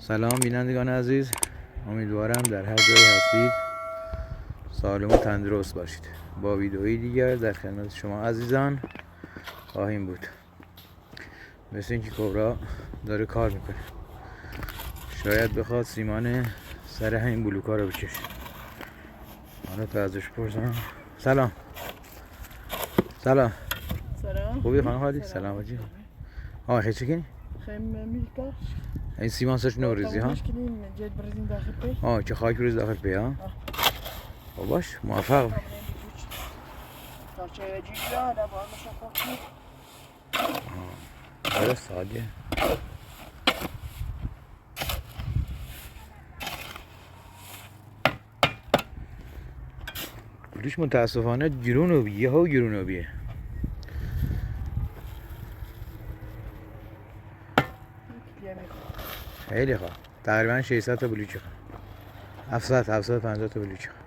سلام بینندگان عزیز، امیدوارم در هر جایی هستید سالم و تندرست باشید. با ویدئویی دیگر در خدمت شما عزیزان خواهیم بود. مثل اینکه کبرا داره کار میکنه، شاید بخواد سیمان سر همین بلوکا رو بکشه. حالا تا ازش پرسم. سلام. سلام. خوبی خانم خالی؟ سلام بچی. خیلی چیکین؟ خیلی میلکا. این سیمان سرش نوریزی ها؟ که خاک بریز داخل پی ها؟ خب باش، موفق باش. آره ساده. بلوش متاسفانه گرونه بیه ها گرونه بیه. خیلی خواه تقریبا 600 تا بلوچه خواه 750 تا بلوچه خواه.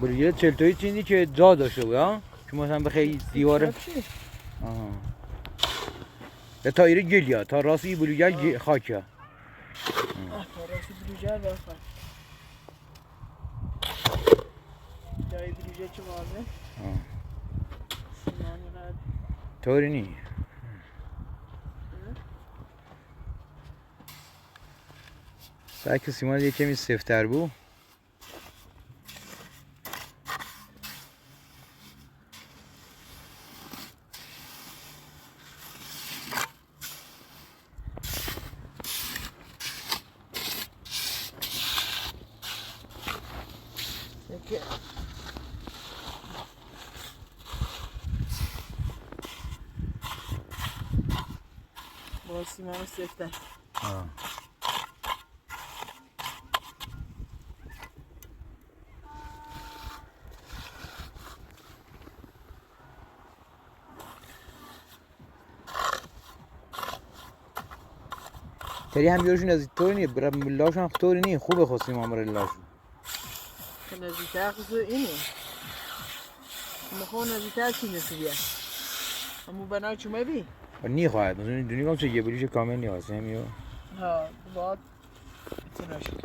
بلوچه 40 تایی چیزی که جا داشته بود ها؟ که مثلا بخیلی دیواره به تایره گل تا راستی بلوچه خاک ها. تا راستی بلوچه با خاک. جای بلوچه چه واضحه؟ سیمان رد. طوری نی. سعی که سیمان یه کمی سفت‌تر بود. با سیمان سفته. تری هم بیارشون از طوری نیه برای ملاشون طوری نیه خوبه خود سیمان برای لاشون که نزدیکتر خود اینه مخواه نزدیکتر چی نسیبیه همون بنای چومه بی؟ نی خواهد مثلا دونی کام چه یه بلیش کامل نیاز همیو ها باید بتونه شد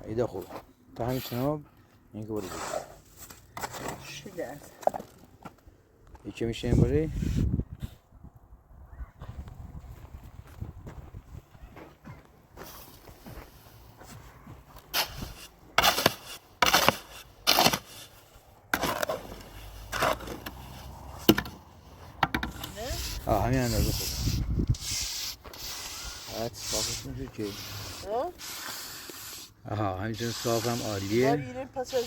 ایده خوب تا همین چناب این که برو شده است یکی میشه این بری همین اندازه خوب باید صافش میشه که همینطور صاف هم عالیه اینه پس از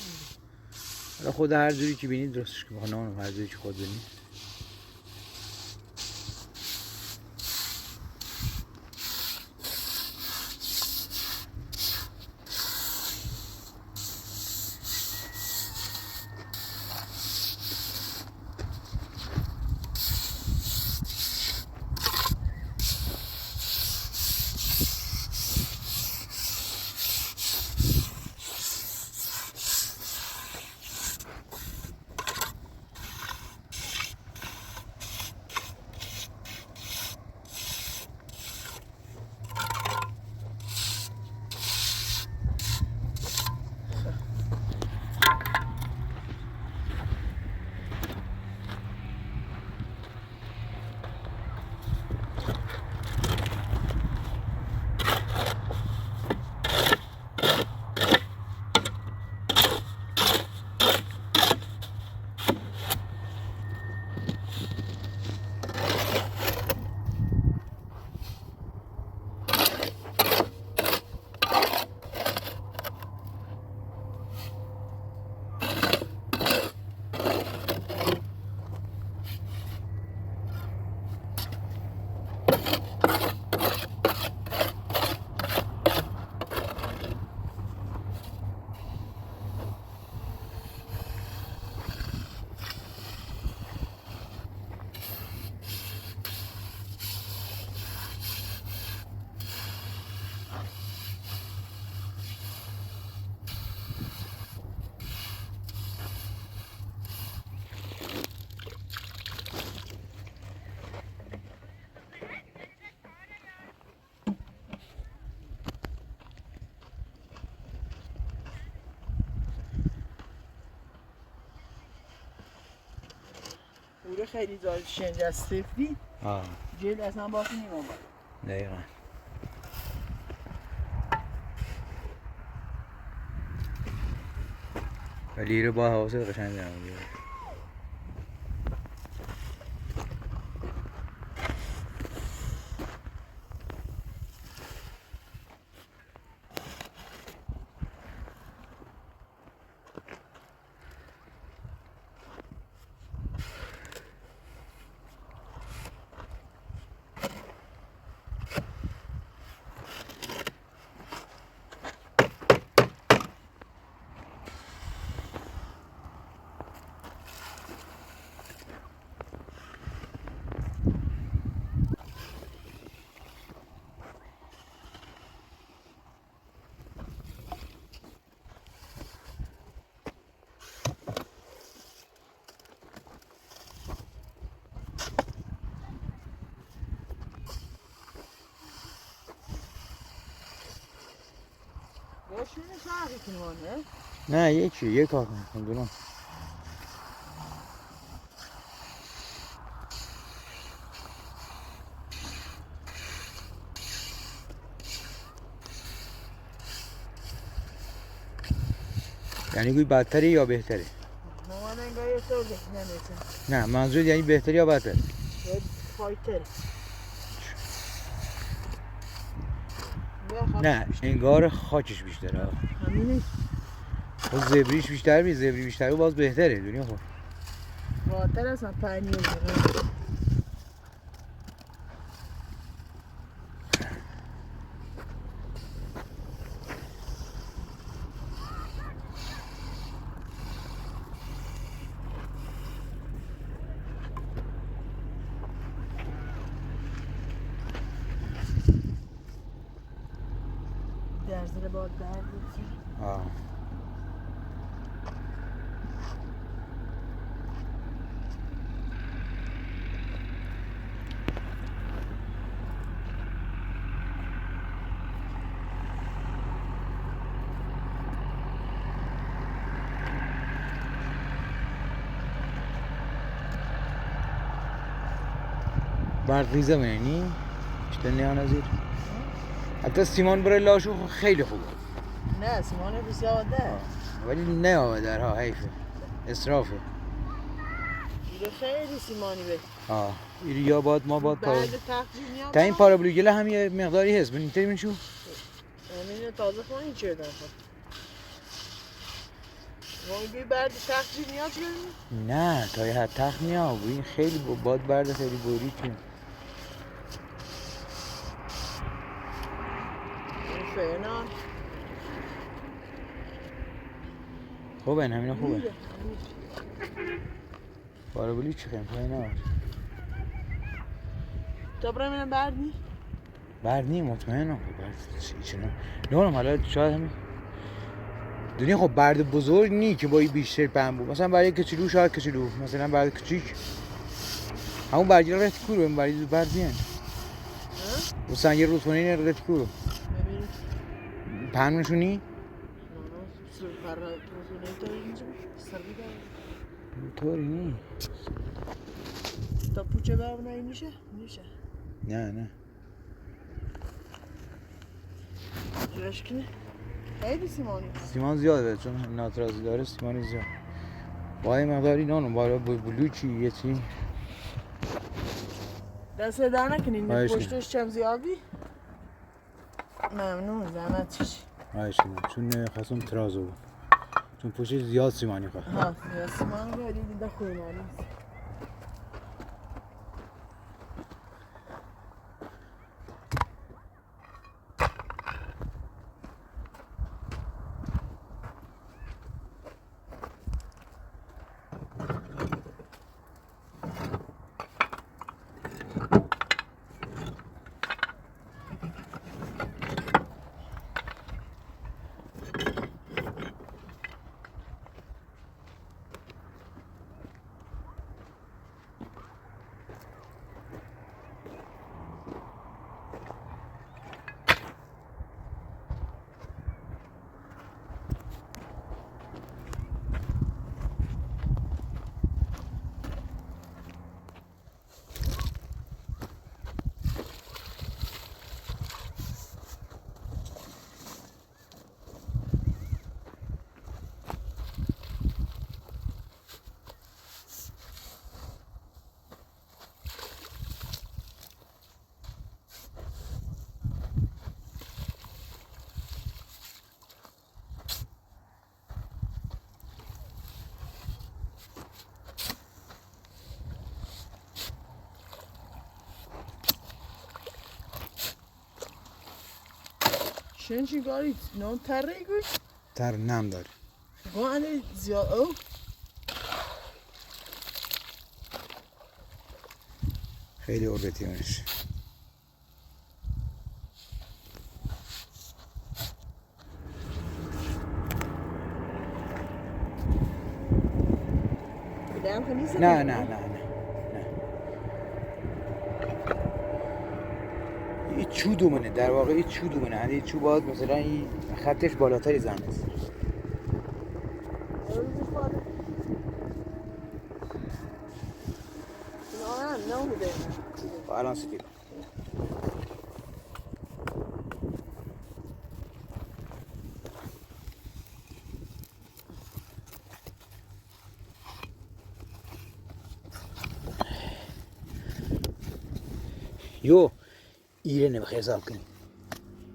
حالا خود هر جوری که بینید درستش که بخونم هر جوری که خود بینید اوره خیلی زاد شنج از سفتی آه جلد اصلا باقی نیمون بود. دقیقا. ولی رو با حواست قشنگ دارم دیگه. باشونه فرقی کنونه نه یکی یک کار کنم دونم. یعنی گوی بدتری یا بهتری؟ مامان انگاه یه طور نمیتون نه منظور یعنی بهتری یا بدتری؟ باید فایتر نه انگار خاکش بیشتره. همینه خب زبریش بیشتر بی زبری بیشتر و باز بهتره دنیا. خب فایتر اصلا پنیه کنه در زیر باد برد آه برقیزه منی اشتنی ها نزیر حتی سیمان برای لاشو خیلی خوبه. نه سیمان بسیار ده ولی نه آوه ها حیفه اسرافه. ایره خیلی سیمانی بید ایری یا باد ما باد بعد تخجیب نیاد تا این پارابولیگله هم یه مقداری هست ببین اینطوری منشو همینه تازه خواهی چه دن خود وای بی بعد تخجیب نیاد کنی؟ نه تا یه حد تخت نیا این خیلی باد برده خیلی بوری که فعلا خوبه همین خوبه. پارابولیک چی خیلی پایی نباش تا برای منم برد نی؟ برد نی مطمئنم برد چی نونم حالا شاید همین دنیا. خب برد بزرگ نی که با این بیشتر پهن بود مثلا برای کچلو شاید کچلو مثلا برد کچیک همون برگی رو رفت کورو این برگی برد بیان و سنگی رو تونه این رفت کورو پهن نشونی؟ طوری نی تا پوچه برم نایی میشه؟ میشه نه نه جوش کنه؟ خیلی سیمانی سیمان زیاده چون ناترازی داره سیمانی زیاد با این مقداری نانو بالا بلوچی یه چی دست در نکنین خواهش پشتش چم زیادی؟ ممنون زحمت چیش خواهش کنم چون خواستم ترازو بود چون پشتش زیاد سیمانی خواهد ها زیاد سیمانی رو دیده خوی مالیست چی گاری نون تره گوش تر نم داره گوانه زیاد او خیلی اوربتیونش بدم خمیسه نه این چو دومنه در واقع این چو دومنه هنده چو باید مثلا این خطش بالاتری زن است نه بوده الان سیتی یو ایرانه بخیر حساب کنی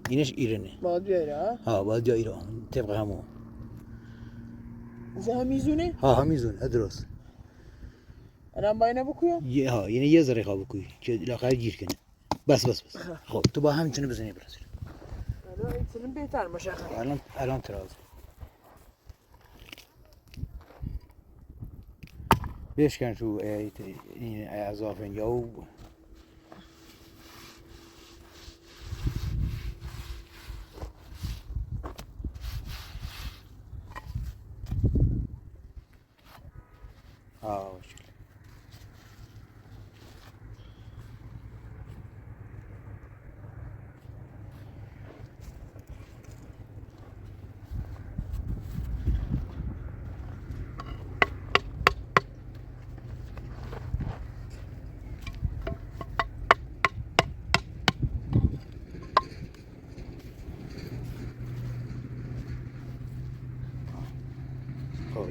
اینش ایرانه باید بیاره ها باید یا ایران طبق همون زها میزونه ها میزونه درست الان باید نبکویم ها یعنی یه ذره خواب بکوی که لاغر گیر کنه بس خب تو با همینطوره بزنی برسید الان این بهتر باشه الان تراز بشکن شو این اضافه یا او باشه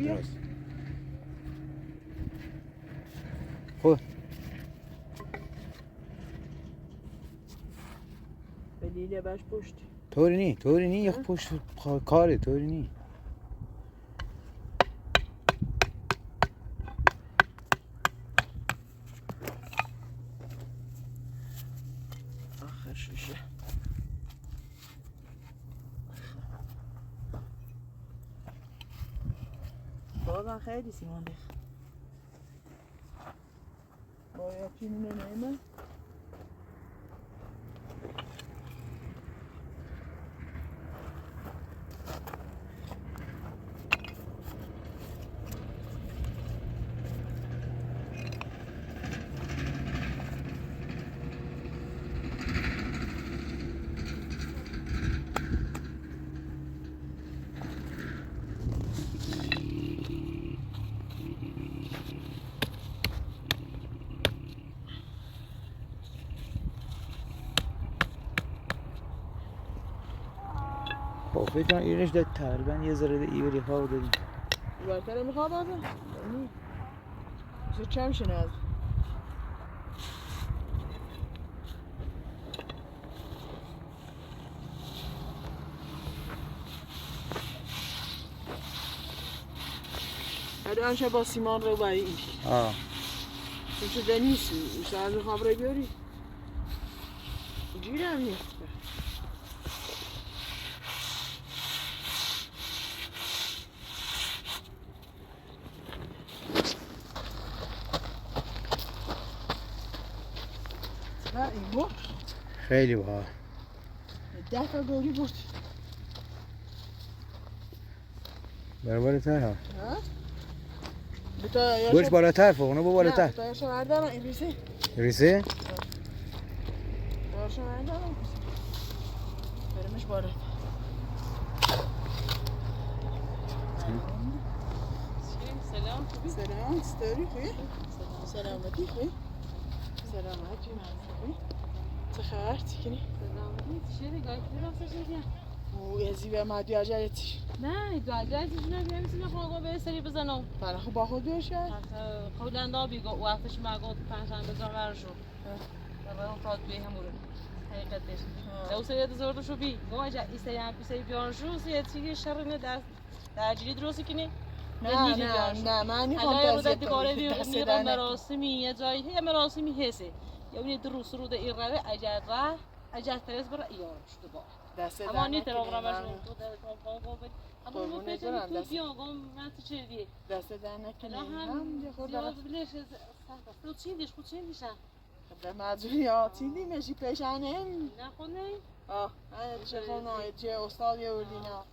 درست خب بلیله باش پشت طوری نی یک پشت کاره طوری نی آخر شوشه بابا خیلی سیمان بیخ باید چینونه نیمه خب جان ایرش داد تقریبا یه ذره ایوری ها دادیم برتره میخواد آده؟ چه چم شنه از هر آنچه با سیمان رو باید ایش چون چه نیست ایش از خواب رو بیاری جیره هم نیست این بود خیلی با 10 تا گوری بود برابر تر ها بتا برش بالاتر فوقنه با بالاتر نه بتا یاشا بردارم این ریسه ریسه یاشا بردارم برمش بالا سلام سلام ستوری خوی سلامتی خوی سلامتی خوی چه خبر تیکنی سلامتی چیه نگاهی که راستش نگیم او ازی به مادی عجلتی نه عجلتش نگیم میتونی خواهد به سری بزنم برای خوب با خود بیاشد خودن دابی گو وقتش مگود پنجشنبه ورشو برای خود به همون حقیقتش لو سری دزارد شو بی گو اجا ایسری هم پیسری بیارشو سی چیزی شرینه در جدی درستی کنی نه من میخوام تازه کنم مراسمی یه جایی یه مراسمی هستی یا اون درست رو در ایران اجازه ترس برای ایران شده با دست اما در نیت نکنه رامشون تو در کام اما ما قربونت فکر برم، تو دست. بیا گم من تو چه دی دست در نکنه نه هم زیاد بلیش سخت تو چی دیش خود چی دیشن به مجبوریاتی نیمشی پیشانه نه خود نه آه چه خونه چه استاد یوردینا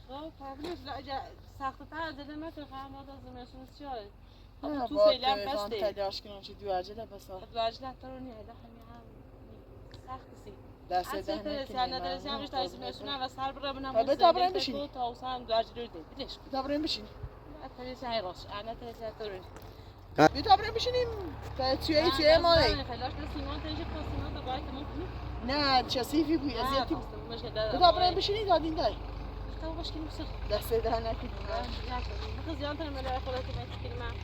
خب قبلش لا سخت تر از دل من که خواهم از زمستون چیه نه تو با فعلا خان بسته تلاش کنم چه دو عجله بسا تو عجله تو رو نیاده همین هم سخت سی دست از در ترس نکنه نه درس هم تا زمستون و سر برم تا نموز بتابرم بشینی. تا وسام دو عجله دی بلیش بتابرم بشین ترس های راست انا ترس تو رو بتابرم بشینیم توی مالی خلاص سیمان تنش سیمان تو باید ممکن نه چسیفی بوی ازیتی مش كده بتابرم بشینی دادین دای تو باش كده بس دست در نکنه ما زيادة من اللي خلاص ما تكلم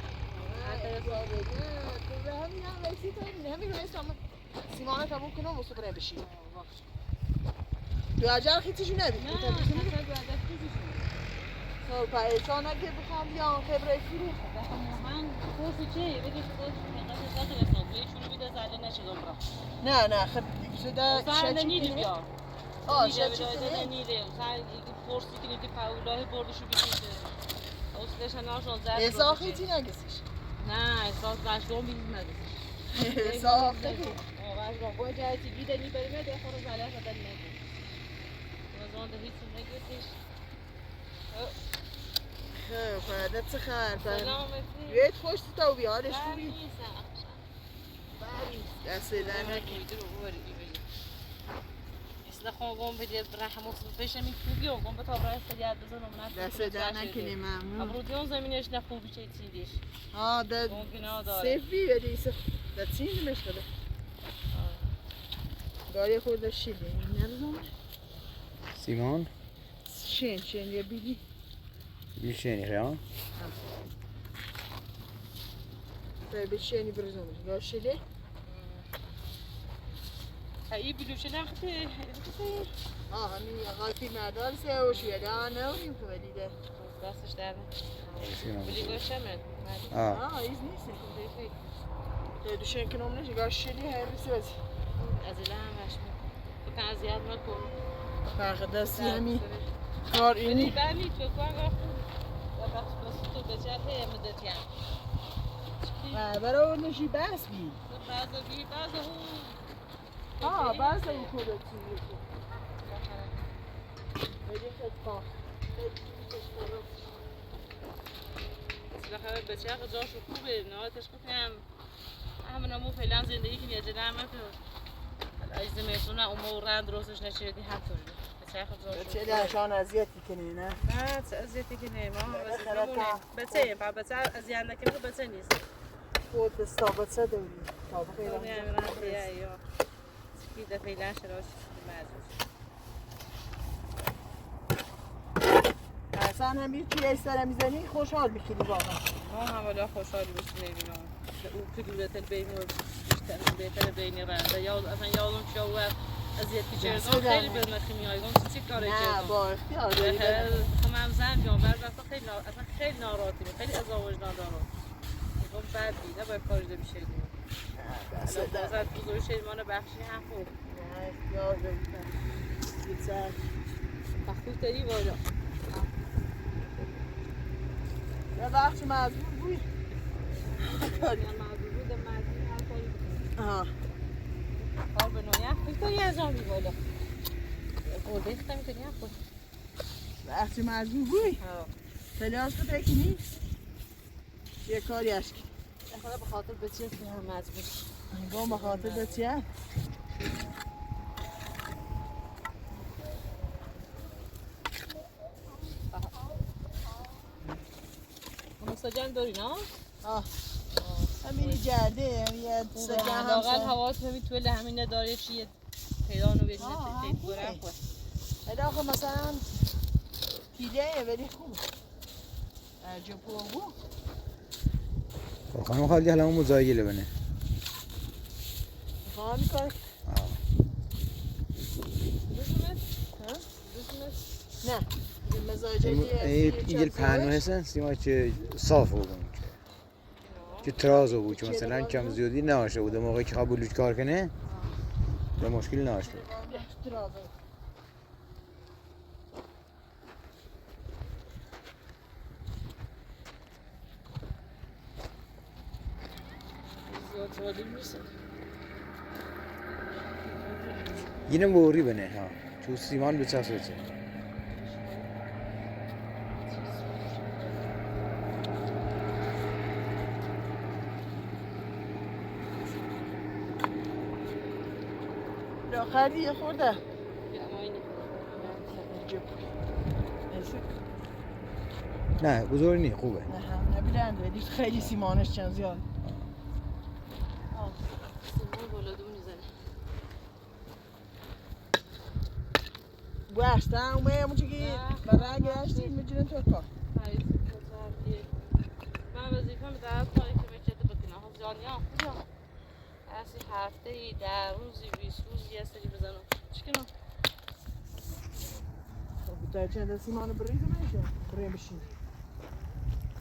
سیمانه تموم کنم واسه برای بشین تو عجل خیتیشو نبی لا اصلا بعد سو پایسان اگه بخوام بیان خبره فروش من خوش چی بگی خودش میخواد داخل حساب شروع بیده زده نشه دوباره نه خب شده سر نمیری بیا چه چیزی نمیره سر پرسی که نیتی پاولای بردشو بیشه اصلش ناشون زد ازا خیتی نگسیش نه احساس باشون بیدیم نگسیش ازا خیتی واژگاه باید جایی دیده نی بریم ده خورد بالا شدن نگی وزان ده هیچ نگیتش فردا چه خبر سلام بیایید خوش تو بیارش خوبی نیستم دست در نکنی اصلا خواهم بدید برای مصر پیش می خوبی و گم به تابرای خیلیت بزنم نه دست در نکنی ممنون ابرودیون زمینش نه خوبی چه چیزیش ده سیفی بدی ده چی نمیش داره گاری خورده شیلی نمیدونم سیمان شین یه بیلی یه شینی خیام به شینی برزونش گار شیلی هایی بلوشه نخته همین غلطی مدار سه و شیله نوریم که ولی ده دستش در سیمان بلی گوشه من آه ایز نیست ده دوشن کنم نشه گار شیلی هر بسی بسی از ایله هم هشمی بکن از یاد مکن فرق دستی همین کار بلی اینی بلی تو کن گفتم و بخش بس تو بچه هی مدتی هم برای نشی بس بی بعضا بی بعضا بعض اون کده چیزی که خیلی خیلی خواه بالاخره بچه ها جاشو خوبه نهایتش کنم همونمو فعلا زندگی که نیازه نمه که از زمستونه امور رند روزش نشدی هم طوری بچه ها جاشو چه درشان اذیتی کنی نه نه چه ازیتی که نه ما بچه با بچه ازیان نکنه بچه نیست خود استابت دوری تا بخیر دنیا میرن یا کی دفعه فعلا شراش مزوج اصلا همین توی از سر میزنی خوشحال میکنی واقعا ما هم والا خوشحال بشیم ببینم او که دولت البینی و بیشتر بهتر بینی رنده یا اصلا یادم شو و اذیت کردن خیلی بدون خیمیایی گفتم چی کاری کردم نه با اختیار داری بدن هم زن بیام بعد وقتا خیلی اصلا خیلی ناراحتی بود خیلی عذاب وجدان دارم میگم بعد دیگه باید کاری ده بشه دیگه الان بازد بزرگ شیرمان بخشی هم خوب نه اختیار داری بدن خوب داری والا یه وقت مزبور بود کاری هم معذور بود مردی هر کاری بود کار به نویه خوب داری از آن بی والا گرده اختا میتونی هم خود وقتی مزبور بود تلیاز تو بکنی یه کاری اشکی خدا به خاطر بچه که هم مزبور با مخاطر بچه مساجم داری نه؟ همینی جرده همین سجن لاغل همسا حواس نمی توله همین نداره چیه پیدا رو بدیم تیپ برم خود هده آخه مثلا پیله ولی خوب جپو بو خانم خالدی حالا اون مزایله بنه خواهم میکنه بزنت؟ ها؟ بزنت؟ نه مزاجلی اینجل پهنو هستن سیما چه صاف بود که تراز بود که مثلا کم زیادی نهاشه بود موقعی که خواب بلوچ کار کنه به مشکل نهاشه زیاد جالب نیست. Yine boğri beni ha. Şu siman bıçak söyleyeceğim. آخری یه خورده بیا ما اینو نه بزرگ نی خوبه. نه نبیرند ولی خیلی سیمانش چند زیاد سیمان بالا دو میزنه. گشتن اومه همون چگی برای گشتی میجونن تو کار من وظیفه‌م در کاری که میشه تو بکنم. جانیا خوبه. اصلی هفته‌ای 10 روزی 20 روزی یه سری بزنم. چیکار؟ تا چند سیمان بریزه میشه بریم بشین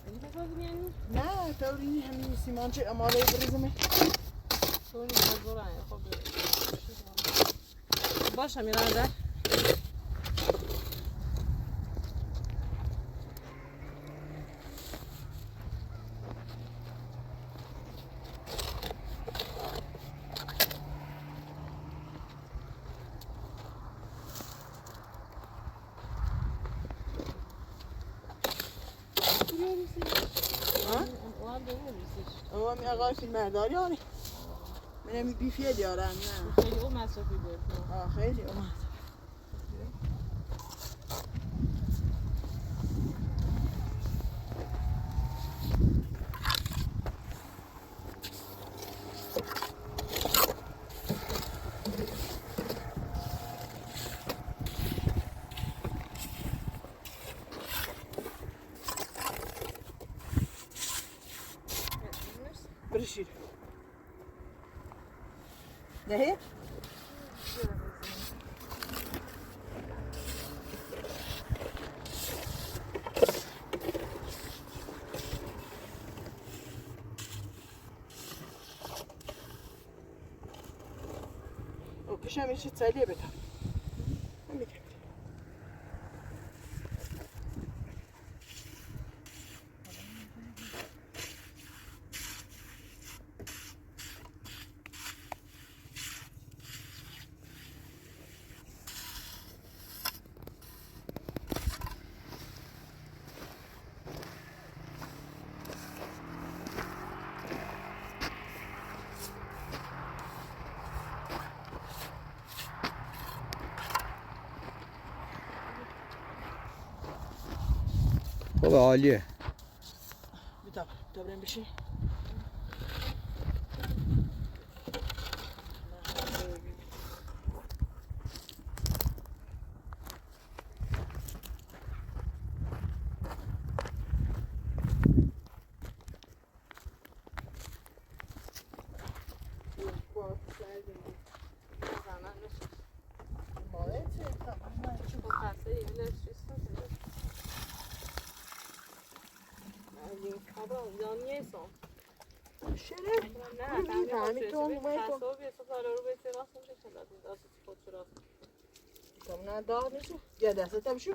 این بزرگ یعنی؟ نه توری همین سیمان چه اماله بریزه می طوری بزرگه. خب باشه میرم در. او می آقای فیلم برداری آنی من بیفیه دیارم نه خیلی اون مصرفی بود. خیلی اومد برشید نه او پیشم ایشه تسلیه بتر خب عالیه. تا بریم بشین نه داغ نیست یا دستت هم شو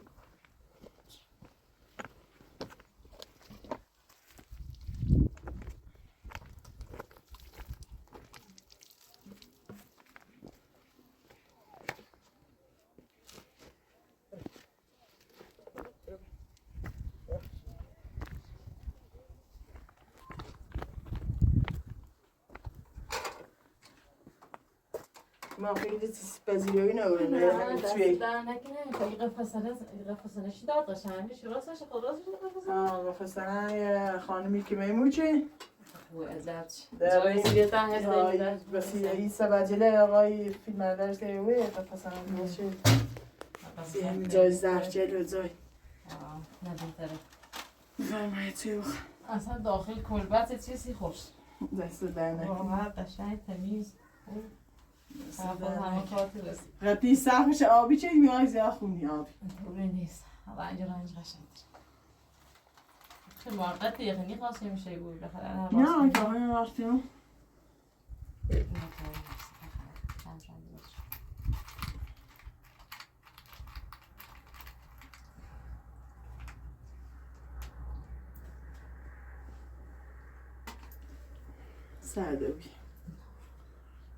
ما خیلی پذیرایی ندارم توی قفصنشی داد قشنگه راستش خود راستش قفصنه خانمی که میموچه وسیله‌ای سبجله آقای فیلم مردرش لیوه قفصنه باشه همین جای زرجل و جای ندیداره فرمایه توی بخ اصلا داخل کلبت چیزی خوش دست در نکنی واقعا قشنگ تمیز همه کارتی رسید قطعی سخمش آبی چه میای زیاد خونی آبی خوبی نیست رنج قشنگ خیلی موقت یقینی خواسته میشه بود بخره نه که همه وقتی هم سردوی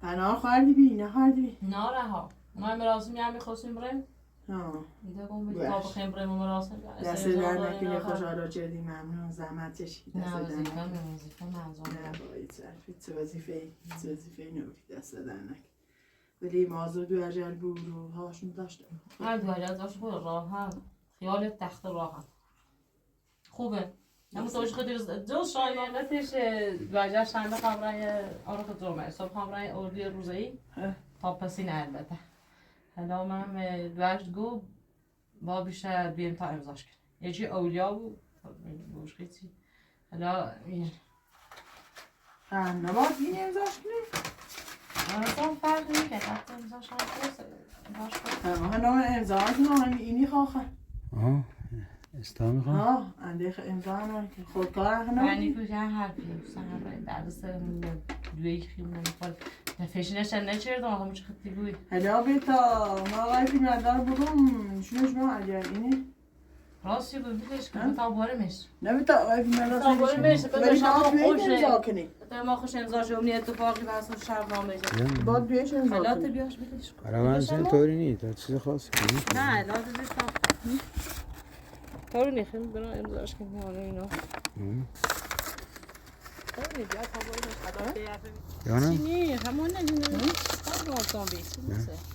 پناه خوردی بی نه خوردی بی نه ها ما مراسم هم میخواستیم بریم ها ایده گم به تا بخیم بریم مراسم دست در نکنه خوشحالا شدی ممنون زحمت کشید دست نه در وظیفه نکنه من وظیفه منظور نه باید ظرفی تو وظیفه نوری دست در نکن ولی مازو دو اجل بود و هاشون داشتم من دوالت داشت بود راه هم خیالت تخت راه هم خوبه اما توش خیلی جز شایمانتش دوجه شنبه خبرای آرخ جمعه صبح خبرای اردی روزایی تا پسین البته حالا من دوشت گو با بیشتر بیم تا امضاش کرد یه چی اولیا بود بوش خیلی حالا نباید این امضاش کنی؟ اصلا فرق نمیکنه حتی امضاش هم خوست ما نام امضا کنم همین اینی خواهد آها استا میخوام ها اندیخ امضا هم که خودکار هم یعنی کجا حرفی سنبه درس دوی خیلی نمیخواد نفشینش نچردم آقا چه خطی گوی حالا بیتا ما آقای فیلمردار بودم شنوش ما اگر اینه راستی ببینش که تا بارمش نه بیتا آقای فیلمردار تا بارمش ولی ما خوش امضا کنی ما خوش امضا شدم نی اتفاقی واسه شرمنامه میشه باید بیش امضا حالا کنی بیاش بدیش برای من اصلا طوری نیست تا چیز خاصی نیست نه لازم نیست طوری نیست برام امضاش کنم حالا اینا طوری بیا تا بارمش حالا جانم چی همون نه تا واسم بیس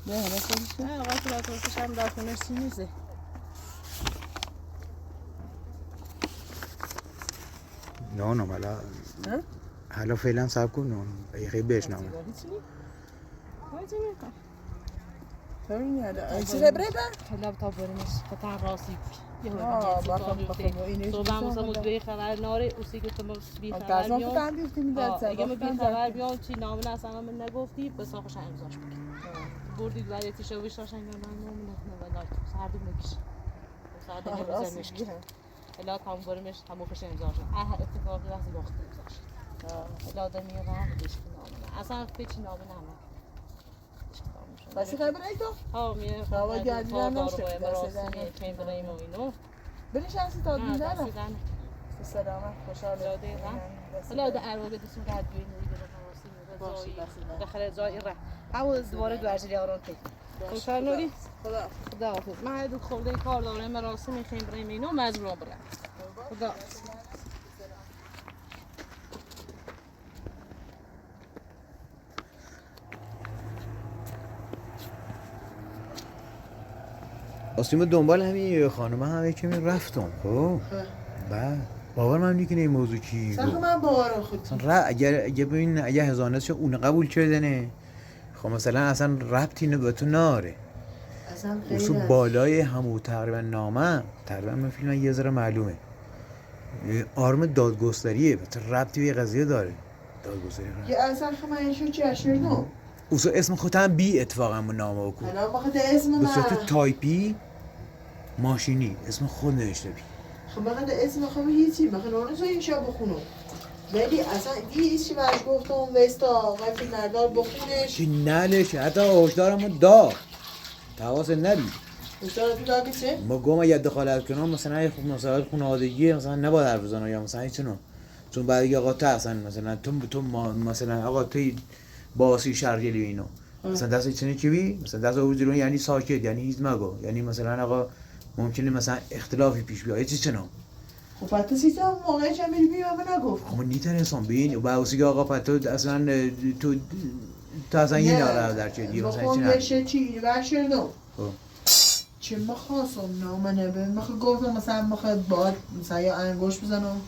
نه حالا خودش نه آقا تو راستش هم داخلش چی نیست نه نه حالا فعلا صبر کن نه خیلی بشنامه طوری نیاده چی خبره با؟ حالا تا برمش قطع راسي تو vamos a mudar خبر ناری اوسی که تو بی خبر تازه میاد گفتم دیدی اگه ما بی خبر بیام چی نام اصلا من نگفتی بس آخرش امضاش بگیر بردید ولیتی شو بیشتر شنگ من نه ولی سرد میکش سرد نمیزنش الا کام برمش همو خوش امضاش اتفاقی وقتی وقت امضاش الا آدم میاد دیش نام اصلا هیچ نام نه بس خبره ای تو؟ ها میه خواهد گردیدن نشد کم بریم و اینو بلیش هستی تا دیدن دیدن سلامت خوشحال حالا ده ارواح بدسون قد بین نوری داخل جای ره او دوباره دوجلی آرون تی خوشحال نوری خدا حافظ من هدو خورده کار دارم مراسم میخیم بریم اینو مجبورم برم خدا آسیم دنبال همین خانم هم کمی رفتم خب بعد باور من میکنه این موضوع چی سخت من باور خود اگر ببین اگه هزانت شو اون قبول کردنه خب مثلا اصلا ربطی به تو ناره اصلا بالای همو تقریبا نامه تقریبا من فیلم یه ذره معلومه آرم دادگستریه ربطی به قضیه داره دادگستری که اصلا خمایشو چی اشیردم اوسو اسم خودم بی اتفاقا نامه بکن الان بخاطر اسم من به صورت تایپی ماشینی اسم خود نوشته بی خب بخاطر اسم خب هیچی بخاطر اون تو اینشا بخونم ولی اصلا هیچی برش گفتم وستا آقای فیلمردار بخونش چی نلشه حتی هشدارمو دار تواس نبی هشدار تو داگه چه؟ ما گم اگه دخالت کنم مثلا خب مسائل خانوادگی مثلا نباید حرف بزنم یا مثلا هیچ چون بعد اگه آقا تو اصلا مثلا تو مثلا آقا توی باسی شرجلی و اینو مثلا دست چنین چی بی مثلا دست اوجرون یعنی ساکت یعنی هیچ مگو یعنی مثلا آقا ممکنه مثلا اختلافی پیش بیاد چی چنم خب پس سیستم موقعی چه میری بی من نگفت خب نیتر انسان بین و باسی که آقا پتو اصلا تو اصلا این ناره در چه دیگه مثلا بخون بشه چی برشردم خب چه مخواستم نامه نبه مخواه گفتم مثلا مخواه باید مثلا یا انگوش بزنم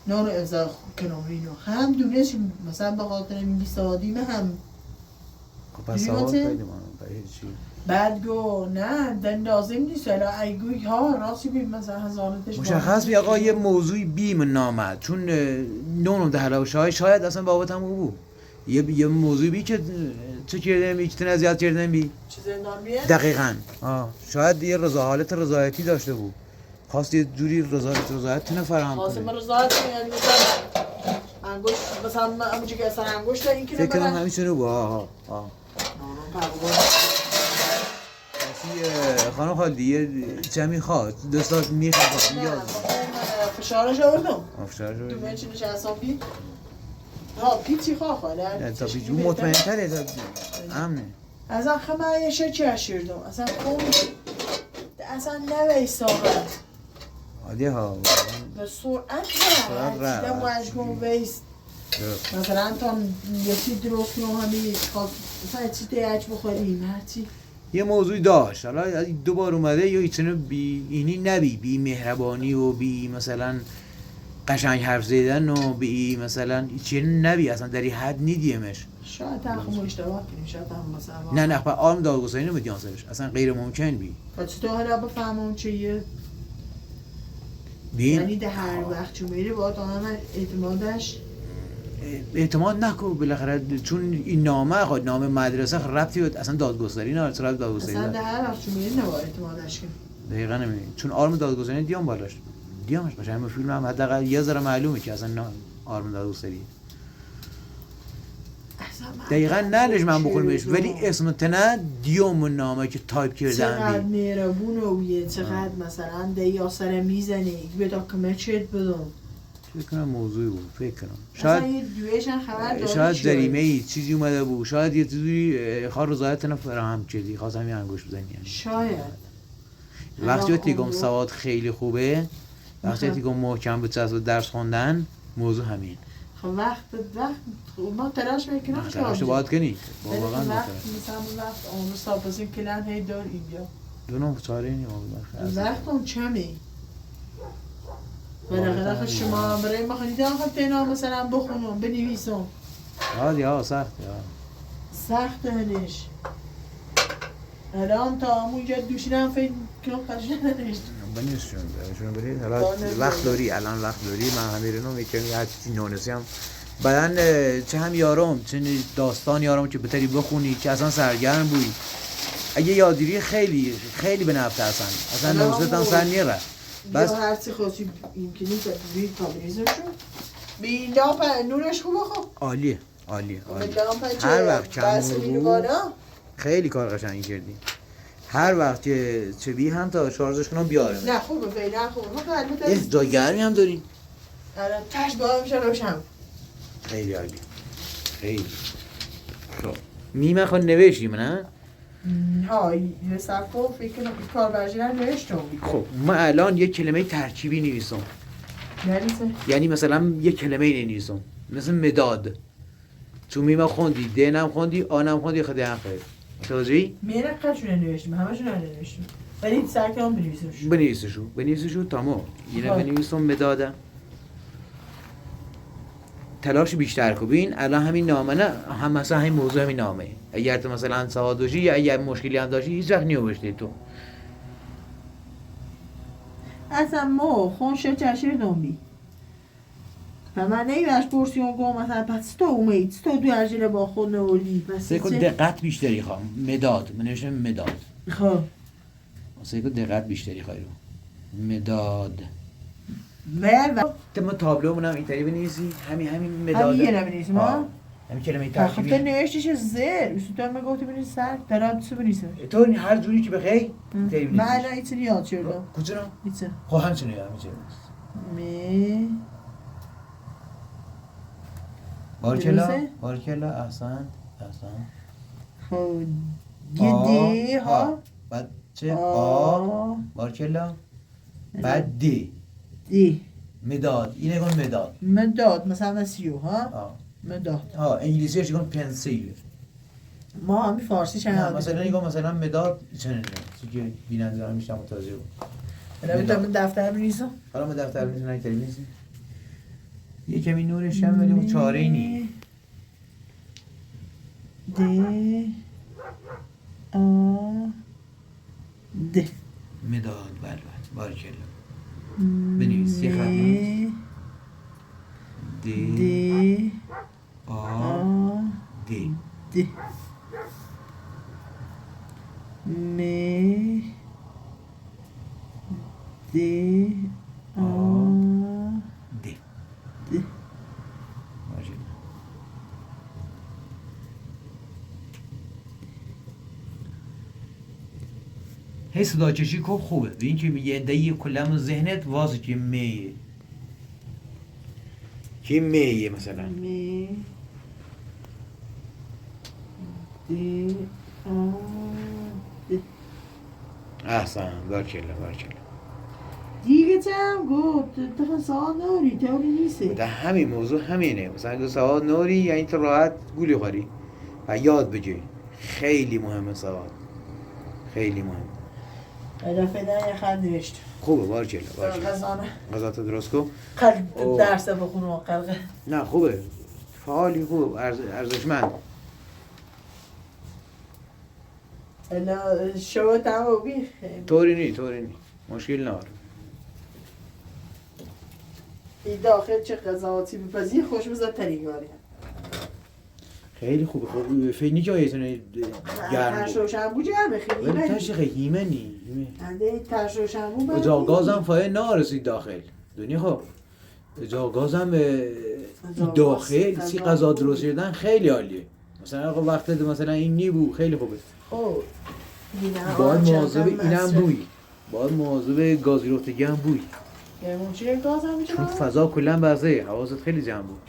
نه رو ازا کنم اینو هم دونش مثلا به خاطر این بیسوادی هم خب پس سوال پیدا مانم چی بعد گو نه دن لازم نیست الا ایگوی ها راستی بیم مثلا هزانتش مشخص بی آقا یه موضوعی بیم نامد چون نونو ده شاید اصلا بابت هم او بود یه موضوعی بی که چه کردن بی که تن ازیاد کردن بی چه زندان بیه؟ دقیقاً شاید یه حالت رضایتی داشته بود خواست یه جوری رضایت تنه فراهم کنه خواستم رضایت یعنی مثلا انگوش مثلا همونجی که اصلا انگوش تا این که فکر کنم همیشونه بود خانم خالدی یه چه میخواد دستاش میخواد فشارش آوردم فشارش تو منچه نشستم بی ها پیچی خواهد تا پیچی مطمئن تره تا امنه اصلا خمه یه چه شیردم اصلا خون اصلا نوی ساقت عادی ها به سرعت سرعت رفت دیدم مجموع ویست مثلا تا یکی درست کنم همی مثلا چی تیج بخوریم هرچی یه موضوعی داشت حالا از دو بار اومده یا ایچنه بی اینی نبی بی مهربانی و بی مثلا قشنگ حرف زدن و بی مثلا ایچنه نبی اصلا در این حد نیدیمش شاید هم اشتباه کنیم شاید هم مثلا نه نه آرم دادگستری نمیدیان سرش اصلا غیر ممکن بی پس تو حالا بفهمم چیه بین یعنی ده هر وقت چون میره باید آنها اعتمادش اعتماد نکن بالاخره چون این نامه خود نامه مدرسه ربطی بود اصلا دادگستری نه چرا دادگستری اصلا ده داره هر وقت چون میره نباید اعتمادش کنیم دقیقاً نمیدونی چون آرم دادگستری دیام بالاش دیامش باشه همه فیلم هم حداقل یه ذره معلومه که اصلا آرم دادگستری دقیقاً نرش من بخونمش ولی اسم تنه دیوم نامه که تایپ چقدر کردن بی مهربون و بیه چقدر مثلا ده یاسر میزنه بدا کمه چت بدم فکر کنم موضوعی بود فکر کنم اصلا شاید یه دویشن خبر داری شاید جریمه ای چیزی اومده بود شاید یه چیزی خار رضایت نه فراهم کردی خواستم یه انگوش بزنی یعنی. شاید وقتی تیگم سواد خیلی خوبه وقتی تیگم محکم بچسب درس خوندن موضوع همین خب وقت ما تلاش میکنم تلاش باید کنی با ولی واقعا وقت باید مثلا وقت اون سابزین کلن هی دار این بیا دو نوع چاره نیم وقت اون چمی بالاخره شما برای ما خیلی دارم خب تینا مثلا بخونم بنویسم عادی ها سخت سخت هنش الان تا همونجا دوشیدم فکر کنم قشنگ ننوشتم بنیشون برید حالا وقت داری الان وقت داری من همیرنو میکنم هر چیزی نونسی هم بعدن چه هم یارم چه داستان یارم که بتری بخونی که اصلا سرگرم بوی اگه یادگیری خیلی خیلی به نفت اصلا نوستان سر نیره بس هر چی خواستی یمکنی که بید تابریزم شد بین لامپ نورش خوبه خب عالیه هر وقت کم نور خیلی کار قشنگی کردی هر وقت که چه بی هم تا شارژش کنم بیارم نه خوبه فعلا خوبه جای گرمی هم دارین آره تاش بالا میشه روشن خیلی عالی خیلی خب میمه خود نوشتیم نه؟ ها حساب کن فکر کنم کار برجی نوشتم خب ما الان یک کلمه ترکیبی نویسم یعنی مثلا یک کلمه نویسم مثل مداد تو میمه خوندی دینم خوندی آنم خوندی خیلی هم خیلی توجهی؟ میره قشونه نوشتیم همشون نوشتیم ولی سر کنم بنویسشو تمام اینه بنویسم مدادم تلاش بیشتر کنین الان همین نامه نه هم مثلا همین موضوع همین نامه اگر تو مثلا سواد داشتی یا اگر مشکلی هم داشتی هیچ وقت نیوشتی تو اصلا ما خونشه چشیر دومی و من نیوش پرسیون گم مثلا پس تو اومید تو دو ارجل با خود نوردی پس سیکو دقت بیشتری خواهم مداد من نوشتم مداد خب سیکو دقت بیشتری خواهی مداد ما تابلو منم اینطوری بنویسی همین مداد همین یه نبنویسیم ها همین کلمه خب ترکیبی تو نوشتیش زر بسید تو هم گفتی بنویس سر درام تو بنویسم تو هر جوری که بخوای اینطوری بنویسی من الان ایتر یاد شدم کجا ایتر خب همچنین یاد میشه بارکلا احسن خب دی ها بعد چه آ بارکلا بعد دی مداد اینه کن مداد مثلا سیو ها مداد انگلیسیش کن پنسیل ما همی فارسی چند مثلا نگاه مثلا مداد چنینه چون که بیننده دارم میشم متوجه بود من دفتر بنویسم حالا من دفتر بنویسم نه اینطوری بنویسم یه کمی نورش هم ولی اون چاره ای نی د آ د مداد بله بارکلا بنویس یه خط د آ دی د م د آ دی د هی صدا کشی که خوبه به این که یه دهی کلم ذهنت واسه که میه که میه مثلا می دی آ دی احسن بارکلا دیگه هم گفت تو سوال ناری طوری نیستی ده همین موضوع همینه مثلا اگه سواد نوری یعنی تو راحت گولی خوری و یاد بگیری خیلی مهمه سواد خیلی مهم رفیدن یه خط نوشت خوبه بارکلا غزانه غذا تو درست کن قلب درس بخونه و قلقه نه خوبه فعالی خوب ارزشمند الا شو تمو بی طوری نی مشکل نداره این داخل چه قضاوتی بپذیر خوش بزن تریگاری خیلی خوبه خوب فینی جایتونه گرم ترش و شنبو جرمه خیلی ولی ایمنی ترش خیلی ایمنی انده ترش و شنبو برمی اجاق گازم فایه نرسید داخل دونی خب اجاق گازم داخل سی غذا درست کردن خیلی عالیه مثلا آقا وقتی مثلا این نیبو خیلی خوبه خب باید مواظب اینم بوی باید مواظب گازیرفتگی هم بوی یعنی چیه گاز هم چون میشه فضا کلا بسته حواست خیلی جمع بود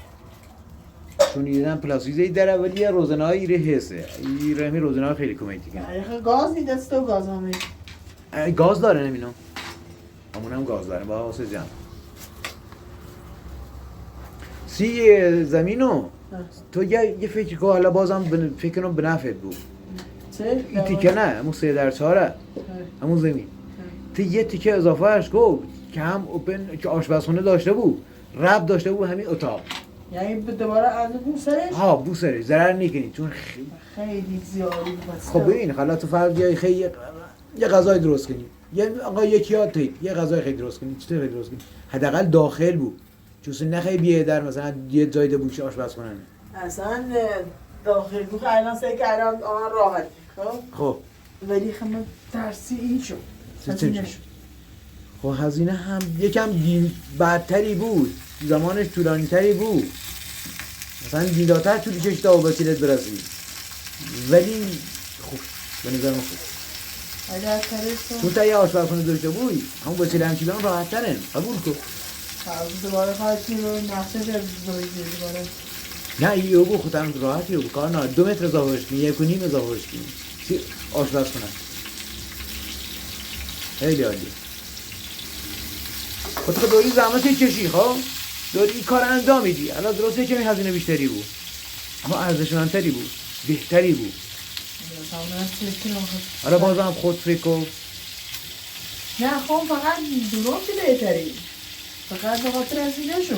چون دیدن پلاستیزه در ولی یه روزنه هایی ایره حسه ایره همی روزنه ها خیلی کمیتی کنه گاز نیده است و گاز هم گاز داره نمینا همون هم گاز داره با حواست جمع سی زمینو تو یه فکر که حالا بازم فکر کنم به نفعت بود چه؟ این تیکه نه همون 3/4 همون زمین تو یه تیکه اضافهش گفت که هم اوپن که آشپزخونه داشته بود رب داشته بود همین اتاق یعنی دوباره از بو سرش؟ ها بو سرش ضرر نکنی چون خیلی زیادی بسته خب ببین حالا تو فرض بیای خیلی یه غذای درست کنی یه آقا یکی یاد تید یه غذای خیلی درست کنی چطور خیلی درست کنی حداقل داخل بود چون نه خیلی بیه در مثلا یه جای ده بوش آشپزخونه اصلا داخل بود الان سعی کردم آن راحت خب ولی خب من ترسی این شد هزینه شد خب هزینه هم یکم بدتری بود زمانش طولانی تری بود مثلا دیلاتر طولی کشیده و وسیلت برسی ولی خوب به نظر من خوب اگر کرد چون تا یه آشپزخونه داشته بودی همون وسیله هم چیدن راحت ترن قبول کن دوباره خواهد که نقشه دوباره نه یه بو خودم راحتی بود کار نه 2 متر اضافهش کنی 1.5 اضافهش کنی آشپزخونه خیلی عالیه خود تو داری زحمت کشی خب داری این کار انجام میدی الان درسته که هزینه بیشتری بود اما ارزشمندتری بود بهتری بود حالا بازم خود فکر کن نه خب فقط درست بهتری فقط به خاطر هزینه شو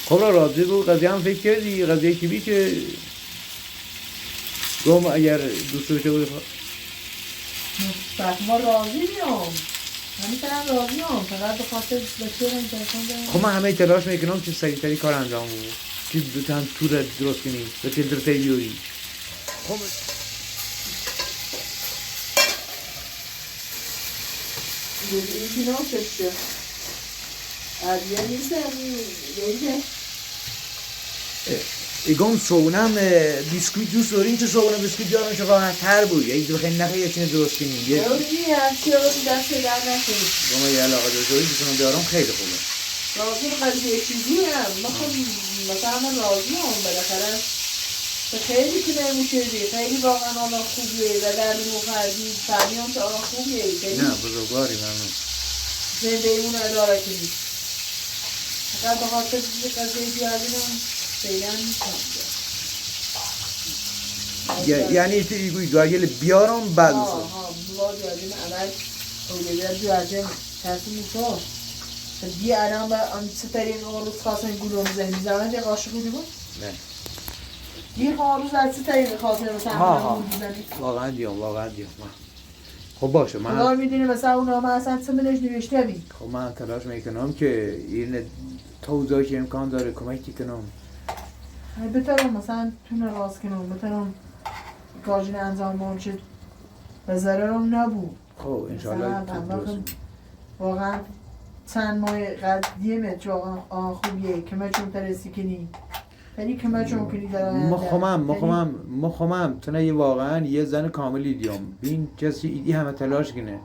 خب راضی بود قضیه هم فکر کردی قضیه کی بی که گم اگر دوست داشته بودی ما راضی میام همین راضی هم فقط به خاطر بچه رو انترسان خب من همه تلاش میکنم که سریعتری کار انجام بود که دو هم تو را درست کنی به فیلتر تی بیوری خب این کنام چشته عادیه نیست همین ایگم صبونم بیسکویت دوست دارین که صبونه بیسکویت بیارم چه راحت تر بود یعنی تو خیلی نخیلی یه چینه درست کنیم یه همچی رو دست در نکنید گمه یه علاقه داشته باشید بتونم بیارم خیلی خوبه راضی قضیه چیزی هم مثلا من راضی هم بالاخره خیلی که نمیشدی خیلی واقعا آلا خوبیه و در مخردی فهمی هم که آلا خوبیه نه بزرگواری ممنون زنده اون اداره کنید فقط به خاطر قضیه بیاردین هم فعلا یعنی تو ایگوی دوگل بیارم بعد بسید بلا بیاردین اول اولیدر بیاردین کسی میتون دیگه الان با آن سه طریق آروز خواستن گلوم زنی زمن یه قاشقی بود؟ نه دیگه آروز از سه طریق خواستن مثلا ها واقعا دیم خب باشه من خدا میدونی مثلا اون نامه اصلا چه منش نوشته بی خب من تلاش میکنم که این توضیحی که امکان داره کمکی کنم بترم مثلا تونه راست کنم بترم کاجین انجام بانشد و ضررم نبود خب انشالله واقعا چند ماه قدیمه چون خوبیه که من چون ترسی کنی یعنی که من چون کنی در مخمم تو نه واقعا یه زن کاملی دیم بین کسی ایدی همه تلاش کنه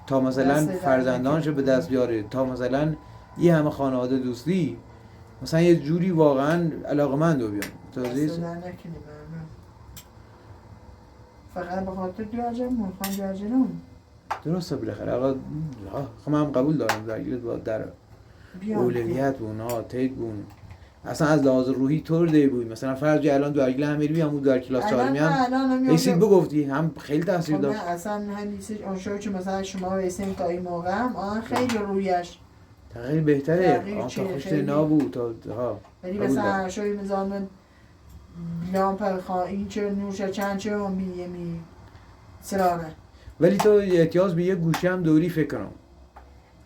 تا مثلا دست در فرزندانش به دست بیاره، تا مثلا یه همه خانواده دوستی، مثلا یه جوری واقعا علاقمند رو بیان دست تازه در نکنی ممنون. فقط به خاطر جواجمون خواهم جواجنون درسته بالاخره آقا خب من هم قبول دارم درگیرت با در اولویت بون تید بون اصلا از لحاظ روحی طور دی بود مثلا فرض الان درگیل هم میریم همون در کلاس 4 میام ایسی بگفتی هم خیلی تاثیر خب داشت. نه اصلا همیشه اون شو که مثلا شما ویسیم تا این موقع هم آن خیلی رویش تغییر بهتره تغییر آن چیه؟ تا خوشت خیلی. نبود تا ها ولی قبول مثلا دارم. شوی مزامن لامپ این چه نوشه چند چه اون بیه می سرانه ولی تو احتیاج به یه گوشه هم دوری فکر کنم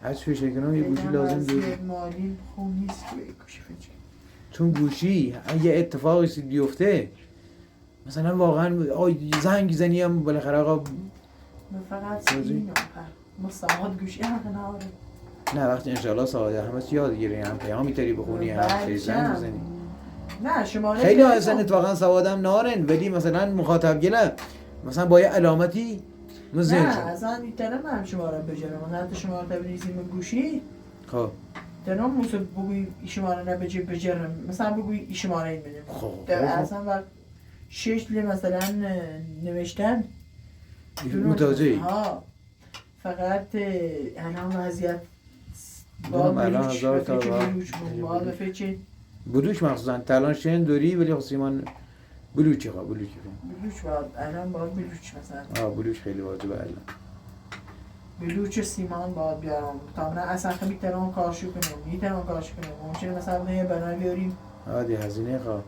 هر چی فکر کنم یه گوشی لازم دوری مالی خوب نیست که به گوشی فکر چون گوشی یه اتفاقی بیفته مثلا واقعا زنگ زنی هم بالاخره آقا من فقط این مستعمات گوشی هم نداره نه وقتی انشالله سعاده همه چی یاد گیری هم پیام میتری بخونی هم خیلی زنگ بزنی نه شما خیلی ها اصلا اتفاقا سوادم نارن ولی مثلا مخاطب گله مثلا با یه علامتی مزن نه شد اصلا میتونم هم شما را بجرم من حتی شما را بنویسیم گوشی خب دنم موسیقی بگوی شماره نبجه بجرم مثلا بگوی شماره این بدیم خب اصلا وقت 6 لی مثلا نوشتن متوجهی ها فقط الان وضعیت دونم الان 1000 تا با بفیچی بلوچ مخصوصا تلان شن دوری ولی خصیمان بلوچی خواه بلوچی بلوچ باید الان باید بلوچ مثلا بلوچ خیلی واجبه الان بلوچ سیمان باید بیارم تا من اصلا خیلی میتونم کارشو کنم میتونم کارشو کنم ممکنه مثلا یه بنا بیاریم دی هزینه خواه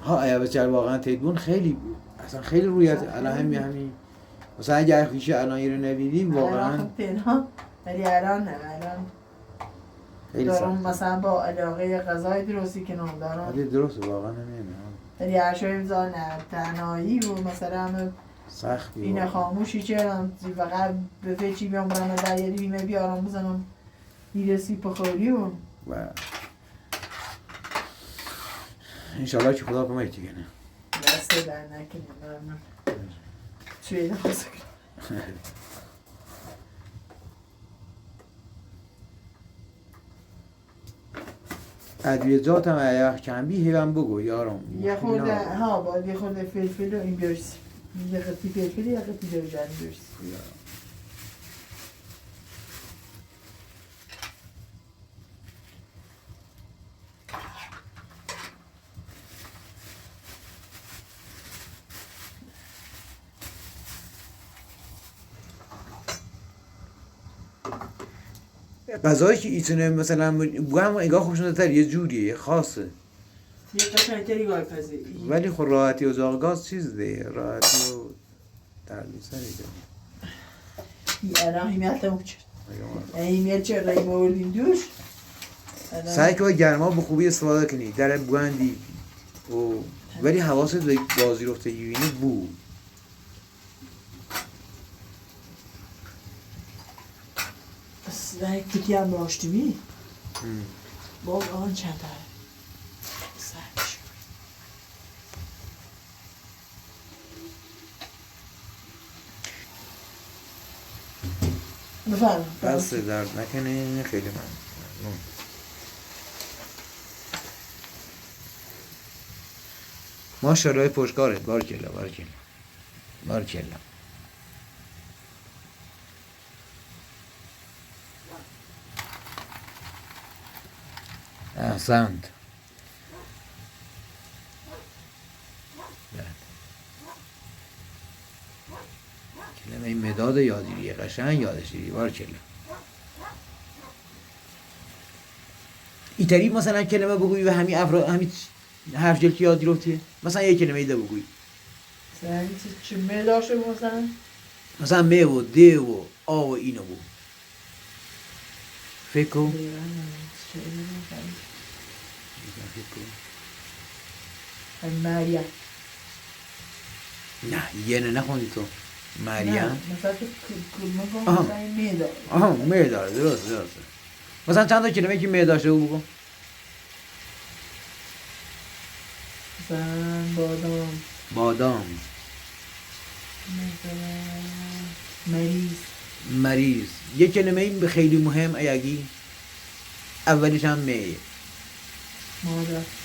ها ایا بچه واقعا تیدبون خیلی اصلا خیلی رویت الان همین مثلا اگه خیشه الان یه رو نبینیم واقعا ولی الان دارم مثلا با علاقه غذای درستی کنم دارم درسته واقعا نمیدونم ولی هرشوی بزار نه تنهایی و مثلا سختی این خاموشی چه فقط به فیچی بیام برم در یه بیمه بیارم بزنم میرسی پخوری و انشالله که خدا کمک دیگه نه دسته در نکنیم من چوی نمازه کنم ادویجات هم ایخ کمبی هیوان بگو یارم یه خورده ها باید یه خورده فلفل و این بیارسی یه قطی فلفل یه قطی درجن بیارسی غذایی که ایتونه مثلا بو هم انگاه خوشنده تر یه جوریه خاصه یه قشنگتری گای پزی ولی خب راحتی و زاغگاز چیز ده راحتی و دردی سری ده الان همیت هم کچر همیت چه رای موردین دوش سعی که گرما به خوبی استفاده کنی در بوندی و ولی حواست به بازی رفته یوینی بو سعی کتی هم باشتیمی باز آن چند داره سعی شد بفرم دست درد نکنه خیلی ممنون ماشاءالله پشتکارت بارکلا احسنت کلمه این مداد یادگیری قشنگ یادش دیدی بارکلا ایتری مثلا کلمه بگویی و همین همین حرف جلکی یادی رفتیه مثلا یک کلمه ایده بگویی مثلا چه می داشته مثلا می و ده و آ و اینو بود فکر کن مریم نه یه نخوندی تو مریم مثلا تو کلمه کن مثلا می داره می داره درست مثلا چند تا کلمه که می داشته او بگو مثلا بادام بادام مریض. یک کلمه این خیلی مهم ایگی اولیش هم می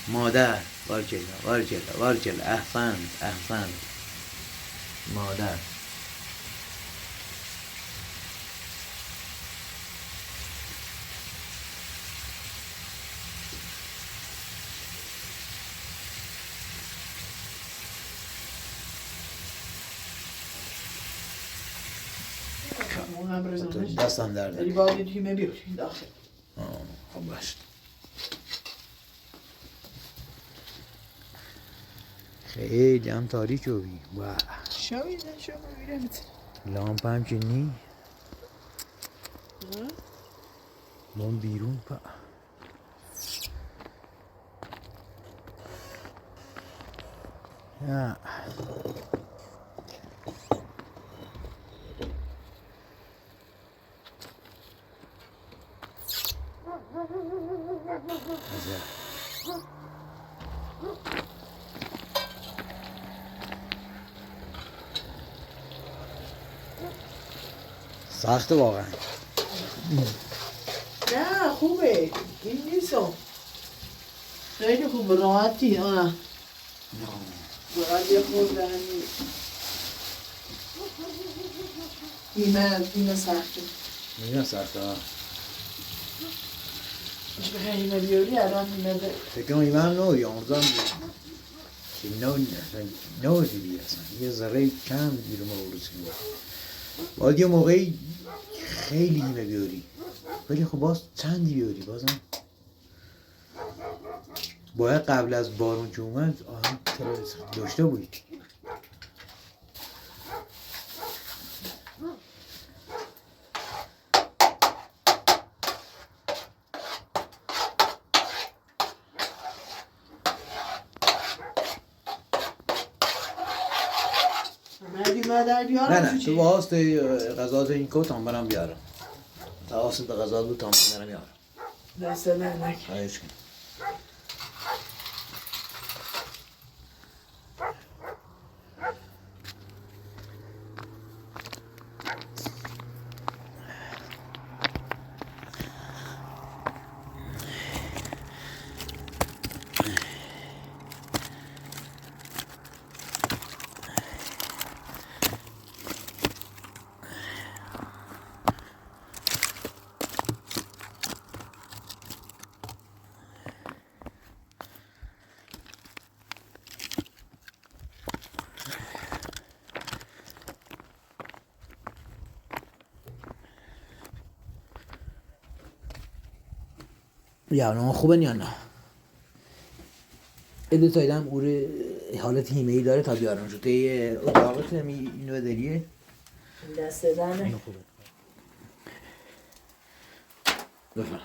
مادر. وارجل احسن مادر. دستم درد. ولی باید دیگه بیاریم داخل. خب باشه. خیلی هم تاریک رو بی. شما میرم لامپ هم که نی. من بیرون پا. نه. سخته واقعا. نه خوبه این نیستم خیلی خوب راحتی آنه راحت یه خورده همی ایمه سخته میگم سخته ها. اش بخیر ایمه بیاری الان ایمه ده فکر ایمه هم نوری آموزان نوری بی اصلا یه ذره کم بیرون مورسی باید یه موقعی خیلی ایمه بیاری ولی خب باز چندی بیاری بازم باید قبل از بارون که اومد داشته بودی. نه تو واسط غذا این کو تام برام بیارم تا واسط غذا دو تام برام بیارم دست نک خواهش کن. یا خوبه یا نه ایده تایدم اوره حالت هیمه‌ای داره تا بیارم شده یه اتاقت اینو داریه دست دانه اینو خوبه بفهم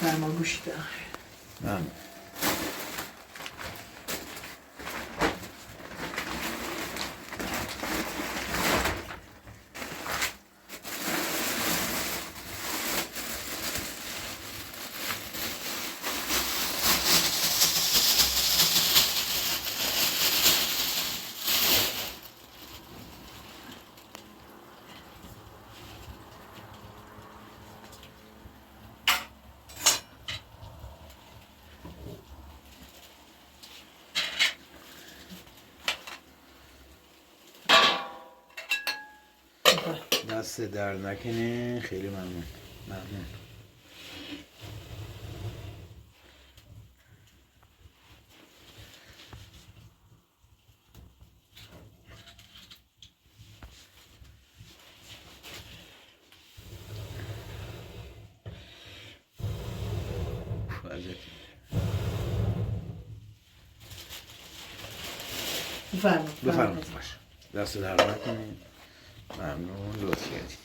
فرما گوشت نه دست در نکنه خیلی ممنون بفرمایید بفرمایید باش. دست در نکنید. ممنون، لطف کردید.